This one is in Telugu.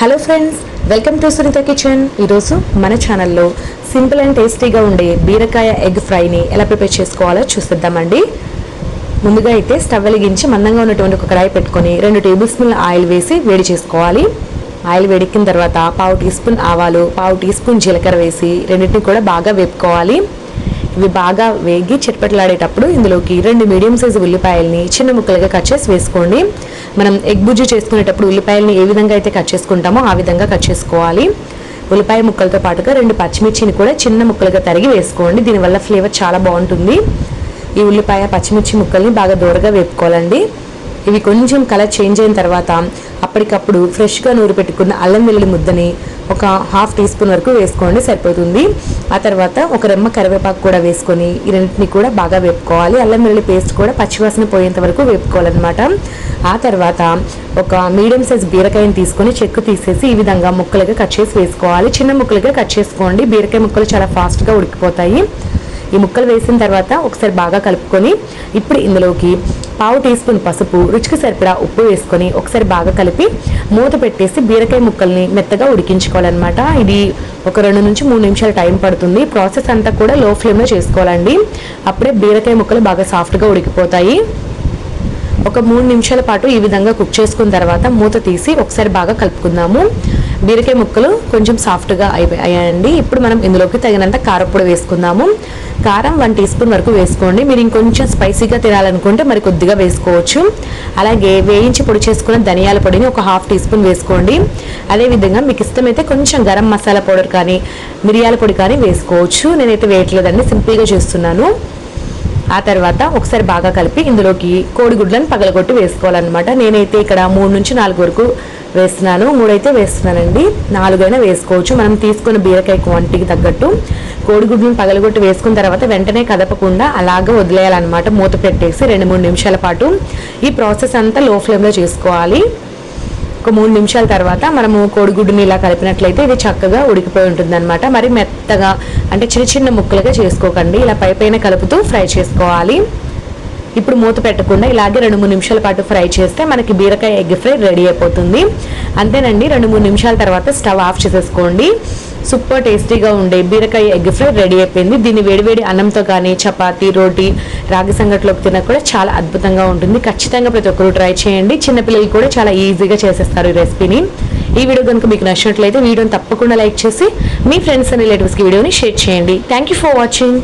Hello friends, welcome to Sunitha kitchen. ఈరోజు మన ఛానల్లో సింపుల్ అండ్ టేస్టీగా ఉండే బీరకాయ ఎగ్ ఫ్రైని ఎలా ప్రిపేర్ చేసుకోవాలో చూసేద్దామండి. ముందుగా అయితే స్టవ్ వెలిగించి మందంగా ఉన్నటువంటి ఒక కడాయి పెట్టుకొని 2 టేబుల్ స్పూన్ల ఆయిల్ వేసి వేడి చేసుకోవాలి. ఆయిల్ వేడెక్కిన తర్వాత 1/2 టీ స్పూన్ ఆవాలు, 1/2 టీ స్పూన్ జీలకర్ర వేసి రెండింటిని కూడా బాగా వేపుకోవాలి. ఇవి బాగా వేగి చిట్పట్లాడేటప్పుడు ఇందులోకి 2 మీడియం సైజు ఉల్లిపాయల్ని చిన్న ముక్కలుగా కట్ చేసి వేసుకోండి. మనం ఎగ్ బుజ్జి చేసుకునేటప్పుడు ఉల్లిపాయల్ని ఏ విధంగా అయితే కట్ చేసుకుంటామో ఆ విధంగా కట్ చేసుకోవాలి. ఉల్లిపాయ ముక్కలతో పాటుగా 2 పచ్చిమిర్చిని కూడా చిన్న ముక్కలుగా తరిగి వేసుకోండి. దీనివల్ల ఫ్లేవర్ చాలా బాగుంటుంది. ఈ ఉల్లిపాయ పచ్చిమిర్చి ముక్కల్ని బాగా దూరగా వేపుకోవాలండి. ఇవి కొంచెం కలర్ చేంజ్ అయిన తర్వాత అప్పటికప్పుడు ఫ్రెష్గా నూరు పెట్టుకున్న అల్లం వెల్లుల్లి ముద్దని ఒక 1/2 టీ స్పూన్ వరకు వేసుకోండి, సరిపోతుంది. ఆ తర్వాత ఒక రెమ్మ కరివేపాకు కూడా వేసుకొని ఈ రెండింటిని కూడా బాగా వేపుకోవాలి. అల్లం వెల్లుల్లి పేస్ట్ కూడా పచ్చివాసన పోయేంత వరకు వేపుకోవాలన్నమాట. ఆ తర్వాత ఒక మీడియం సైజ్ బీరకాయని తీసుకొని చెక్కు తీసేసి ఈ విధంగా ముక్కలుగా కట్ చేసి వేసుకోవాలి. చిన్న ముక్కలుగా కట్ చేసుకోండి, బీరకాయ ముక్కలు చాలా ఫాస్ట్గా ఉడికిపోతాయి. ఈ ముక్కలు వేసిన తర్వాత ఒకసారి బాగా కలుపుకొని ఇప్పుడు ఇందులోకి 1/2 టీ స్పూన్ పసుపు, రుచికి సరిపడా ఉప్పు వేసుకొని ఒకసారి బాగా కలిపి మూత పెట్టేసి బీరకాయ ముక్కల్ని మెత్తగా ఉడికించుకోవాలన్నమాట. ఇది ఒక 2 నుంచి 3 నిమిషాలు టైం పడుతుంది. ప్రాసెస్ అంతా కూడా లో ఫ్లేమ్లో చేసుకోవాలండి. అప్పుడే బీరకాయ ముక్కలు బాగా సాఫ్ట్గా ఉడికిపోతాయి. ఒక 3 నిమిషాల పాటు ఈ విధంగా కుక్ చేసుకున్న తర్వాత మూత తీసి ఒకసారి బాగా కలుపుకుందాము. బీరకాయ ముక్కలు కొంచెం సాఫ్ట్గా అయ్యాయండి. ఇప్పుడు మనం ఇందులోకి తగినంత కారపొడి వేసుకుందాము. కారం 1 టీ స్పూన్ వరకు వేసుకోండి. మీరు ఇంకొంచెం స్పైసీగా తినాలనుకుంటే మరి కొద్దిగా వేసుకోవచ్చు. అలాగే వేయించి పొడి చేసుకున్న ధనియాల పొడిని ఒక 1/2 టీ స్పూన్ వేసుకోండి. అదేవిధంగా మీకు ఇష్టమైతే కొంచెం గరం మసాలా పౌడర్ కానీ మిరియాల పొడి కానీ వేసుకోవచ్చు. నేనైతే వేయట్లేదండి, సింపుల్గా చేస్తున్నాను. ఆ తర్వాత ఒకసారి బాగా కలిపి ఇందులోకి కోడిగుడ్లను పగలగొట్టి వేసుకోవాలన్నమాట. నేనైతే ఇక్కడ 3 నుంచి 4 వరకు వేస్తున్నాను. 3 అయితే వేస్తున్నానండి, 4 అయినా వేసుకోవచ్చు. మనం తీసుకున్న బీరకాయ క్వాంటిటీకి తగ్గట్టు కోడిగుడ్లను పగలగొట్టి వేసుకున్న తర్వాత వెంటనే కదపకుండా అలాగే వదిలేయాలన్నమాట. మూత పెట్టేసి 2-3 నిమిషాల పాటు ఈ ప్రాసెస్ అంతా లో ఫ్లేమ్లో చేసుకోవాలి. ఒక 3 నిమిషాల తర్వాత మనము కోడిగుడ్డుని ఇలా కలిపినట్లయితే ఇది చక్కగా ఉడికిపోయి ఉంటుంది అనమాట. మరి మెత్తగా అంటే చిన్న చిన్న ముక్కలుగా చేసుకోకండి, ఇలా పైన కలుపుతూ ఫ్రై చేసుకోవాలి. ఇప్పుడు మూత పెట్టకుండా ఇలాగే 2-3 నిమిషాల పాటు ఫ్రై చేస్తే మనకి బీరకాయ ఎగ్ ఫ్రై రెడీ అయిపోతుంది. అంతేనండి, 2-3 నిమిషాల తర్వాత స్టవ్ ఆఫ్ చేసేసుకోండి. సూపర్ టేస్టీగా ఉండే బీరకాయ ఎగ్ ఫ్రై రెడీ అయిపోయింది. దీన్ని వేడివేడి అన్నంతో కానీ చపాతీ, రోటీ, రాగి సంగట్లోకి తిన్నా కూడా చాలా అద్భుతంగా ఉంటుంది. ఖచ్చితంగా ప్రతి ఒక్కరు ట్రై చేయండి. చిన్నపిల్లలు కూడా చాలా ఈజీగా చేసేస్తారు ఈ రెసిపీని. ఈ వీడియో కనుక మీకు నచ్చినట్లయితే వీడియోని తప్పకుండా లైక్ చేసి మీ ఫ్రెండ్స్ అండ్ రిలేటివ్స్కి వీడియోని షేర్ చేయండి. Thank you for watching.